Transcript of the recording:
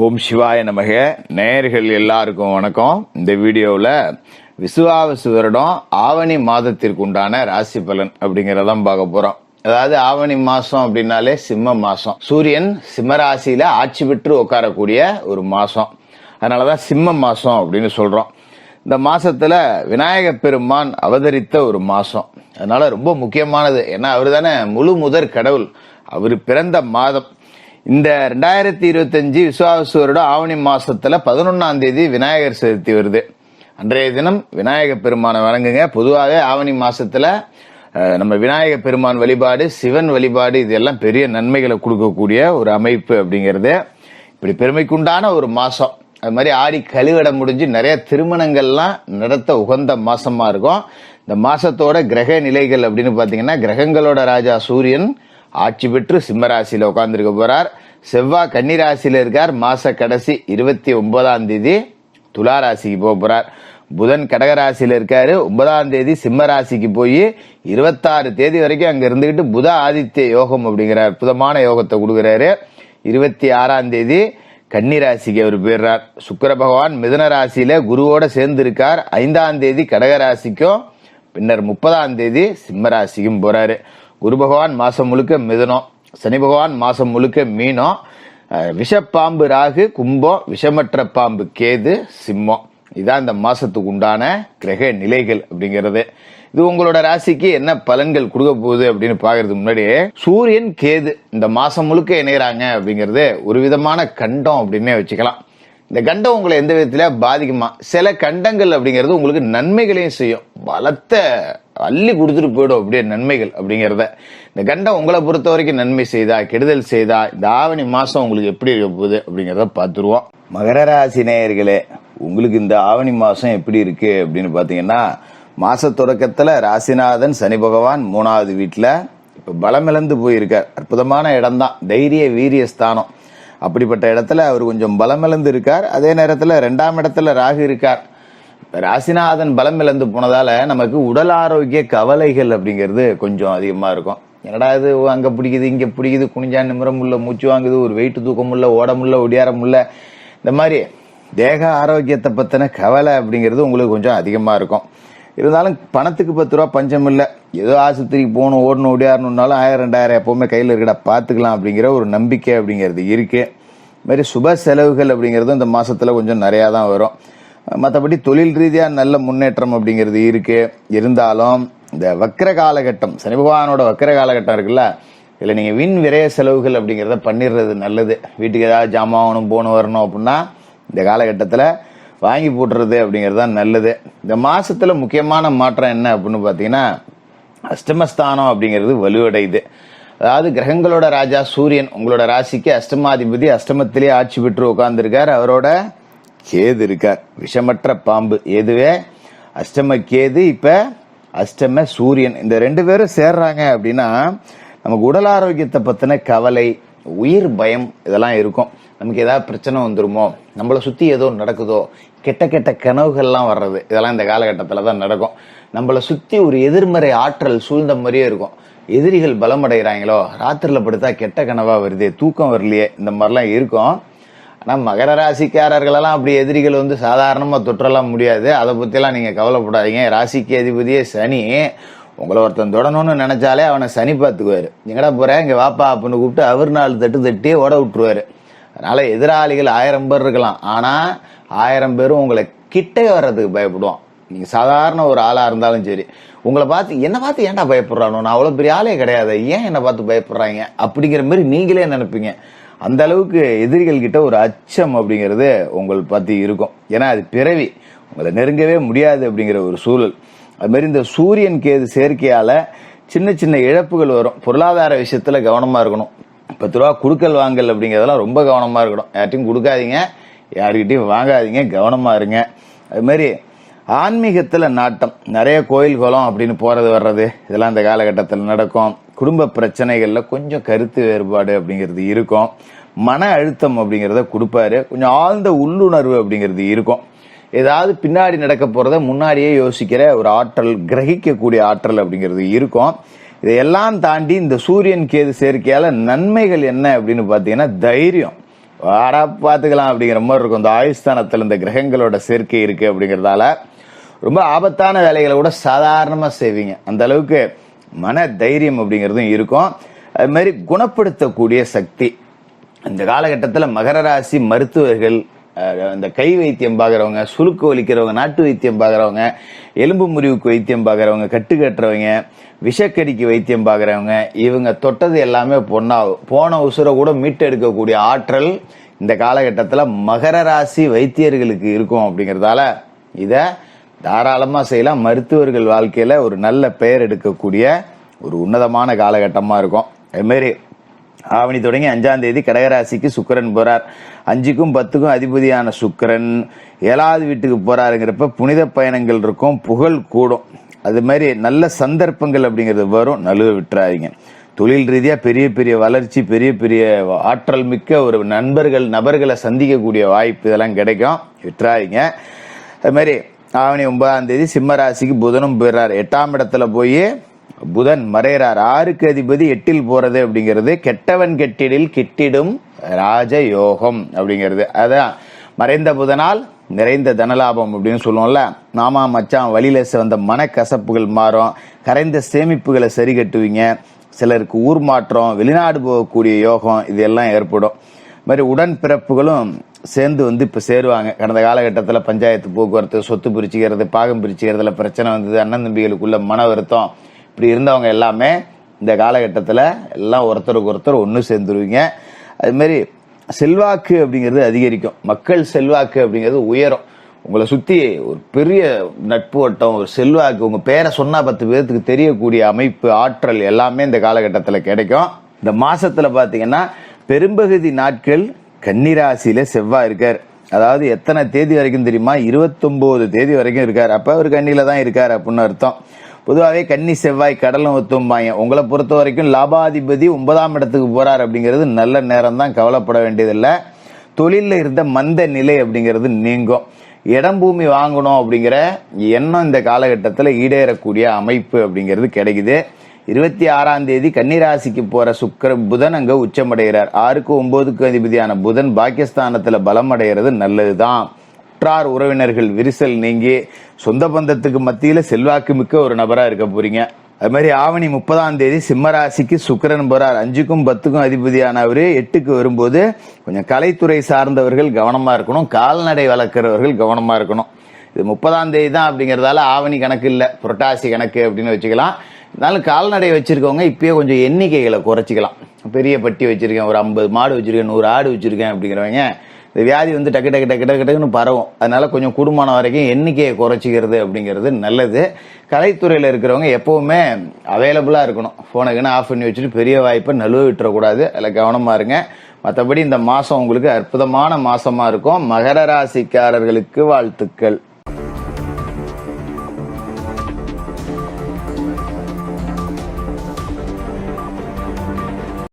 ஓம் சிவாய நமக. நேயர்கள் எல்லாருக்கும் வணக்கம். இந்த வீடியோவில் விசுவாவசு வருடம் ஆவணி மாதத்திற்கு உண்டான ராசி பலன் அப்படிங்கறதான் பார்க்க போறோம். அதாவது ஆவணி மாசம் அப்படின்னாலே சிம்ம மாசம். சூரியன் சிம்ம ராசியில ஆட்சி பெற்று உட்காரக்கூடிய ஒரு மாசம். அதனாலதான் சிம்ம மாசம் அப்படின்னு சொல்றோம். இந்த மாசத்துல விநாயக பெருமான் அவதரித்த ஒரு மாசம். அதனால ரொம்ப முக்கியமானது. ஏன்னா அவரு தானே முழு முதற் கடவுள். அவரு பிறந்த மாதம். இந்த 2025 விசுவாவசு வருடம் ஆவணி மாசத்துல 11ஆம் தேதி விநாயகர் சதுர்த்தி வருது. அன்றைய தினம் விநாயக பெருமானை வணங்குங்க. பொதுவாகவே ஆவணி மாசத்துல நம்ம விநாயக பெருமான் வழிபாடு, சிவன் வழிபாடு, இதெல்லாம் பெரிய நன்மைகளை கொடுக்கக்கூடிய ஒரு அமைப்பு அப்படிங்கிறது. இப்படி பெருமைக்குண்டான ஒரு மாசம். அது மாதிரி ஆடி கழிவடை முடிஞ்சு நிறைய திருமணங்கள்லாம் நடத்த உகந்த மாசமா இருக்கும். இந்த மாசத்தோட கிரக நிலைகள் அப்படின்னு பாத்தீங்கன்னா, கிரகங்களோட ராஜா சூரியன் ஆட்சி பெற்று சிம்ம ராசியில உட்கார்ந்துருக்க போறார். செவ்வாய் கன்னி ராசியில இருக்கார். மாச கடைசி 29ஆம் தேதி துலா ராசிக்கு போக போறார். புதன் கடகராசியில இருக்காரு. 9ஆம் தேதி சிம்ம ராசிக்கு போய் 26 தேதி வரைக்கும் அங்க இருந்துகிட்டு புத ஆதித்ய யோகம் அப்படிங்கிற அற்புதமான யோகத்தை கொடுக்கிறாரு. 26ஆம் தேதி கன்னி ராசிக்கு அவர் போயிடுறார். சுக்கிர பகவான் மிதுன ராசியில குருவோட சேர்ந்து இருக்கார். 5ஆம் தேதி கடகராசிக்கும் பின்னர் 30ஆம் தேதி சிம்ம ராசிக்கும் போறாரு. குரு பகவான் மாசம் முழுக்க மிதுனம், சனி பகவான் மாசம் முழுக்க மீனம், விஷப்பாம்பு ராகு கும்பம், விஷமற்ற பாம்பு கேது சிம்மம். இதுதான் இந்த மாசத்துக்கு உண்டான கிரக நிலைகள் அப்படிங்கிறது. இது உங்களோட ராசிக்கு என்ன பலன்கள் கொடுக்க போகுது அப்படின்னு பாக்குறதுக்கு முன்னாடி, சூரியன் கேது இந்த மாசம் முழுக்க இணையறாங்க அப்படிங்கிறது ஒரு விதமான கண்டம் அப்படின்னே வச்சுக்கலாம். இந்த கண்டம் உங்களை எந்த விதத்துல பாதிக்குமா? சில கண்டங்கள் அப்படிங்கிறது உங்களுக்கு நன்மைகளையும் செய்யும். பலத்தை அள்ளி கொடுத்துட்டு போயிடும் அப்படியே நன்மைகள் அப்படிங்கிறத. இந்த கண்டம் உங்களை பொறுத்த வரைக்கும் நன்மை செய்தா கெடுதல் செய்தா இந்த ஆவணி மாசம் உங்களுக்கு எப்படி இருக்க போகுது அப்படிங்கிறத பார்த்துருவோம். மகர ராசி நேயர்களே, உங்களுக்கு இந்த ஆவணி மாசம் எப்படி இருக்கு அப்படின்னு பாத்தீங்கன்னா, மாச தொடக்கத்துல ராசிநாதன் சனி பகவான் 3வது வீட்டுல இப்ப பலமிழந்து போயிருக்கார். அற்புதமான இடம் தான், தைரிய வீரிய ஸ்தானம். அப்படிப்பட்ட இடத்துல அவர் கொஞ்சம் பலமிழந்து இருக்கார். அதே நேரத்துல 2ஆம் இடத்துல ராகு இருக்கார். ராசிநாதன் பலம் இழந்து போனதால நமக்கு உடல் ஆரோக்கிய கவலைகள் அப்படிங்கிறது கொஞ்சம் அதிகமா இருக்கும். என்னடா இது அங்க பிடிக்குது இங்க பிடிக்குது, குனிஞ்சா நிமிரம் உள்ள, மூச்சு வாங்குது, ஒரு வெயிட் தூக்க முடியல, ஓட முடியல, ஒடியார முடியல, இந்த மாதிரி தேக ஆரோக்கியத்தை பத்தின கவலை அப்படிங்கிறது உங்களுக்கு கொஞ்சம் அதிகமா இருக்கும். இருந்தாலும் பணத்துக்கு 10 ரூபா பஞ்சம் இல்லை. ஏதோ ஆஸ்பத்திரிக்கு போகணும், ஓடணும், ஒடியாரணும்னாலும் 1000 2000 எப்பவுமே கையில் இருக்கடா பாத்துக்கலாம் அப்படிங்கிற ஒரு நம்பிக்கை அப்படிங்கிறது இருக்கு. இது மாதிரி சுப செலவுகள் அப்படிங்கிறது இந்த மாசத்துல கொஞ்சம் நிறையா தான் வரும். மற்றபடி தொழில் ரீதியா நல்ல முன்னேற்றம் அப்படிங்கிறது இருக்கு. இருந்தாலும் இந்த வக்கர காலகட்டம், சனி பகவானோட வக்கர காலகட்டம் இருக்குல்ல, இதுல நீங்க வீண் விரைய செலவுகள் அப்படிங்கிறத பண்ணிடுறது நல்லது. வீட்டுக்கு ஏதாவது ஜாமான் போகணும் வரணும் அப்படின்னா இந்த காலகட்டத்துல வாங்கி போட்டுறது அப்படிங்கிறது தான் நல்லது. இந்த மாசத்துல முக்கியமான மாற்றம் என்ன அப்படின்னு பாத்தீங்கன்னா, அஷ்டமஸ்தானம் அப்படிங்கிறது வலுவடையுது. அதாவது கிரகங்களோட ராஜா சூரியன் உங்களோட ராசிக்கு அஷ்டமாதிபதி, அஷ்டமத்திலேயே ஆட்சி பெற்று உட்கார்ந்துருக்கார். அவரோட கேது இருக்கார். விஷமற்ற பாம்பு எதுவே அஷ்டம கேது, இப்ப அஷ்டம சூரியன். இந்த 2 பேரும் சேர்றாங்க அப்படின்னா நமக்கு உடல் ஆரோக்கியத்தை பத்தின கவலை, உயிர் பயம் இதெல்லாம் இருக்கும். நமக்கு ஏதாவது பிரச்சனை வந்துருமோ, நம்மளை சுத்தி ஏதோ நடக்குதோ, கெட்ட கெட்ட கனவுகள்லாம் வர்றது, இதெல்லாம் இந்த காலகட்டத்துல தான் நடக்கும். நம்மளை சுத்தி ஒரு எதிர்மறை ஆற்றல் சூழ்ந்த மாதிரியே இருக்கும். எதிரிகள் பலமடைகிறாங்களோ, ராத்திரில படுத்தா கெட்ட கனவா வருது, தூக்கம் வரலையே, இந்த மாதிரிலாம் இருக்கும். ஆனா மகர ராசிக்காரர்களெல்லாம் அப்படி எதிரிகள் சாதாரணமா தொற்றலாம் முடியாது. அதை பத்தியெல்லாம் நீங்க கவலைப்படாதீங்க. ராசிக்கு அதிபதியே சனி. உங்களை ஒருத்தன் தொடணும்னு நினைச்சாலே அவனை சனி பார்த்துக்குவாரு. எங்கடா போற, இங்க வாப்பா அப்படின்னு கூப்பிட்டு அவர் 4 தட்டு தட்டி ஓட விட்டுருவாரு. அதனால எதிராளிகள் 1000 பேர் இருக்கலாம். ஆனா 1000 பேரும் உங்களை கிட்ட வர்றதுக்கு பயப்படுவான். நீங்க சாதாரண ஒரு ஆளா இருந்தாலும் சரி, உங்களை பார்த்து என்ன பார்த்து ஏன்டா பயப்படுறானோ, நான் அவ்வளவு பெரிய ஆளே கிடையாது, ஏன் என்ன பார்த்து பயப்படுறாங்க அப்படிங்கிற மாதிரி நீங்களே நினைப்பீங்க. அந்த அளவுக்கு எதிரிகள் கிட்ட ஒரு அச்சம் அப்படிங்கிறது உங்களை பத்தி இருக்கும். ஏன்னா அது பிறவி, உங்களை நெருங்கவே முடியாது அப்படிங்கிற ஒரு சூழல். அது மாதிரி இந்த சூரியன் கேது சேர்க்கையால சின்ன சின்ன இழப்புகள் வரும். பொருளாதார விஷயத்துல கவனமா இருக்கணும். 10 ரூபா குடுக்கல் வாங்கல் அப்படிங்கறதெல்லாம் ரொம்ப கவனமா இருக்கணும். யார்ட்டையும் கொடுக்காதீங்க, யாருக்கிட்டையும் வாங்காதீங்க, கவனமா இருங்க. அது மாதிரி ஆன்மீகத்துல நாட்டம், நிறைய கோயில் குளம் அப்படின்னு போறது வர்றது இதெல்லாம் இந்த காலகட்டத்தில் நடக்கும். குடும்ப பிரச்சனைகள்ல கொஞ்சம் கருத்து வேறுபாடு அப்படிங்கிறது இருக்கும். மன அழுத்தம் அப்படிங்கிறத கொடுப்பாரு. கொஞ்சம் ஆழ்ந்த உள்ளுணர்வு அப்படிங்கிறது இருக்கும். ஏதாவது பின்னாடி நடக்க போறத முன்னாடியே யோசிக்கிற ஒரு ஆற்றல், கிரகிக்கக்கூடிய ஆற்றல் அப்படிங்கிறது இருக்கும். இதையெல்லாம் தாண்டி இந்த சூரியன் கேது சேர்க்கையால நன்மைகள் என்ன அப்படின்னு பாத்தீங்கன்னா, தைரியம். வாடா பார்த்துக்கலாம் அப்படிங்கிற மாதிரி இருக்கும். இந்த ஆயுஸ்தானத்தில் இந்த கிரகங்களோட சேர்க்கை இருக்கு அப்படிங்கிறதால ரொம்ப ஆபத்தான வேலைகளை கூட சாதாரணமா செய்வீங்க. அந்த அளவுக்கு மன தைரியம் அப்படிங்கிறதும் இருக்கும். அது மாதிரி குணப்படுத்தக்கூடிய சக்தி இந்த காலகட்டத்தில் மகர ராசி மருத்துவர்கள், இந்த கை வைத்தியம் பார்க்குறவங்க, சுருக்கு வலிக்கிறவங்க, நாட்டு வைத்தியம் பார்க்குறவங்க, எலும்பு முறிவுக்கு வைத்தியம் பார்க்குறவங்க, கட்டு கட்டுறவங்க, விஷக்கடிக்கு வைத்தியம் பார்க்குறவங்க, இவங்க தொட்டது எல்லாமே பொண்ணாகும். போன உசுரை கூட மீட்டு எடுக்கக்கூடிய ஆற்றல் இந்த காலகட்டத்தில் மகர ராசி வைத்தியர்களுக்கு இருக்கும். அப்படிங்கிறதால இதை தாராளமாக செய்யலாம். மருத்துவர்கள் வாழ்க்கையில் ஒரு நல்ல பெயர் எடுக்கக்கூடிய ஒரு உன்னதமான காலகட்டமாக இருக்கும். அதுமாரி ஆவணி தொடங்கி 5ஆம் தேதி கடகராசிக்கு சுக்கிரன் போறார். 5க்கும் 10க்கும் அதிபதியான சுக்கிரன் 7வது வீட்டுக்கு போறாருங்கிறப்ப புனித பயணங்கள் இருக்கும், புகழ் கூடும். அது மாதிரி நல்ல சந்தர்ப்பங்கள் அப்படிங்கிறது வரும், நழுவ விட்டுறாதீங்க. தொழில் ரீதியா பெரிய பெரிய வளர்ச்சி, பெரிய பெரிய ஆற்றல் மிக்க ஒரு நபர்களை சந்திக்கக்கூடிய வாய்ப்பு இதெல்லாம் கிடைக்கும், விட்டுறாதீங்க. அது மாதிரி ஆவணி 9ஆம் தேதி சிம்ம ராசிக்கு புதனும் போயிடுறார். 8ஆம் இடத்துல போய் புதன் மறைகிறார். 6க்கு அதிபதி 8ல் போறது அப்படிங்கிறது கெட்டவன் கெட்டிடில் கிட்டிடும் ராஜயோகம் அப்படிங்கிறது. அதான் மறைந்த புதனால் நிறைந்த தனலாபம் அப்படின்னு சொல்லுவோம்ல. மாமா மச்சான் வழியில வந்த மனக்கசப்புகள் மாறும், கரைந்த சேமிப்புகளை சரி கட்டுவீங்க. சிலருக்கு ஊர் மாற்றம், வெளிநாடு போகக்கூடிய யோகம் இதெல்லாம் ஏற்படும். மாதிரி உடன் பிறப்புகளும் சேர்ந்து இப்ப சேருவாங்க. கடந்த காலகட்டத்தில் பஞ்சாயத்து, போக்குவரத்து, சொத்து பிரிச்சுக்கிறது, பாகம் பிரிச்சுக்கிறதுல பிரச்சனை வந்தது, அண்ணன் தம்பிகளுக்குள்ள மன வருத்தம், இப்படி இருந்தவங்க எல்லாமே இந்த காலகட்டத்தில் எல்லாம் ஒருத்தருக்கு ஒருத்தர் ஒன்று சேர்ந்துருவீங்க. அது மாதிரி செல்வாக்கு அப்படிங்கிறது அதிகரிக்கும், மக்கள் செல்வாக்கு அப்படிங்கிறது உயரும். உங்களை சுற்றி ஒரு பெரிய நட்பு வட்டம், ஒரு செல்வாக்கு, உங்கள் பேரை சொன்னால் 10 பேருக்கு தெரியக்கூடிய அமைப்பு, ஆற்றல் எல்லாமே இந்த காலகட்டத்தில் கிடைக்கும். இந்த மாசத்தில் பார்த்தீங்கன்னா பெரும்பகுதி நாட்கள் கன்னிராசியில செவ்வாய் இருக்கார். அதாவது எத்தனை தேதி வரைக்கும் தெரியுமா? 29 தேதி வரைக்கும் இருக்கார். அப்போ அவர் கன்னியில தான் இருக்கார் அப்படின்னு அர்த்தம். பொதுவாகவே கன்னி செவ்வாய் கடலும் ஒத்தும்பாங்க. உங்களை பொறுத்த வரைக்கும் லாபாதிபதி 9ஆம் இடத்துக்கு போறார் அப்படிங்கிறது நல்ல நேரம் தான், கவலைப்பட வேண்டியதில்லை. தொழிலில் இருந்த மந்த நிலை அப்படிங்கிறது நீங்கும். இடம் பூமி வாங்கணும் அப்படிங்கிற எண்ணம் இந்த காலகட்டத்தில் ஈடேறக்கூடிய அமைப்பு அப்படிங்கிறது கிடைக்குது. 26ஆம் தேதி கன்னிராசிக்கு போற புதன் அங்க உச்சமடைகிறார். 6க்கும் 9க்கும் அதிபதியான புதன் பாகிஸ்தானத்துல பலம் அடைகிறது நல்லதுதான். உற்றார் உறவினர்கள் விரிசல் நீங்கி சொந்த பந்தத்துக்கு மத்தியில செல்வாக்கு மிக்க ஒரு நபரா இருக்க போறீங்க. அது மாதிரி ஆவணி 30ஆம் தேதி சிம்மராசிக்கு சுக்கிரன் போறார். 5க்கும் 10க்கும் அதிபதியான அவரு 8க்கு வரும்போது கொஞ்சம் கலைத்துறை சார்ந்தவர்கள் கவனமா இருக்கணும், கால்நடை வளர்க்கிறவர்கள் கவனமா இருக்கணும். இது 30ஆம் தேதி தான் அப்படிங்கறதால ஆவணி கணக்கு இல்ல, புரட்டாசி கணக்கு அப்படின்னு வச்சுக்கலாம். இருந்தாலும் கால்நடை வச்சிருக்கவங்க இப்பயே கொஞ்சம் எண்ணிக்கைகளை குறைச்சிக்கலாம். பெரிய பட்டி வச்சிருக்கேன், ஒரு 50 மாடு வச்சிருக்கேன், 100 ஆடு வச்சிருக்கேன் அப்படிங்கிறவங்க இந்த வியாதி டக்கு டக்கு டக்கு டக்கு டக்குன்னு பரவும். அதனால கொஞ்சம் கூடுமான வரைக்கும் எண்ணிக்கையை குறைச்சிக்கிறது அப்படிங்கிறது நல்லது. கலைத்துறையில் இருக்கிறவங்க எப்பவுமே அவைலபிளா இருக்கணும். போனுக்குன்னு ஆஃப் பண்ணி வச்சுட்டு பெரிய வாய்ப்பை நழுவ விட்டுறக்கூடாது, அதில் கவனமா இருங்க. மற்றபடி இந்த மாசம் உங்களுக்கு அற்புதமான மாசமா இருக்கும். மகர ராசிக்காரர்களுக்கு வாழ்த்துக்கள்.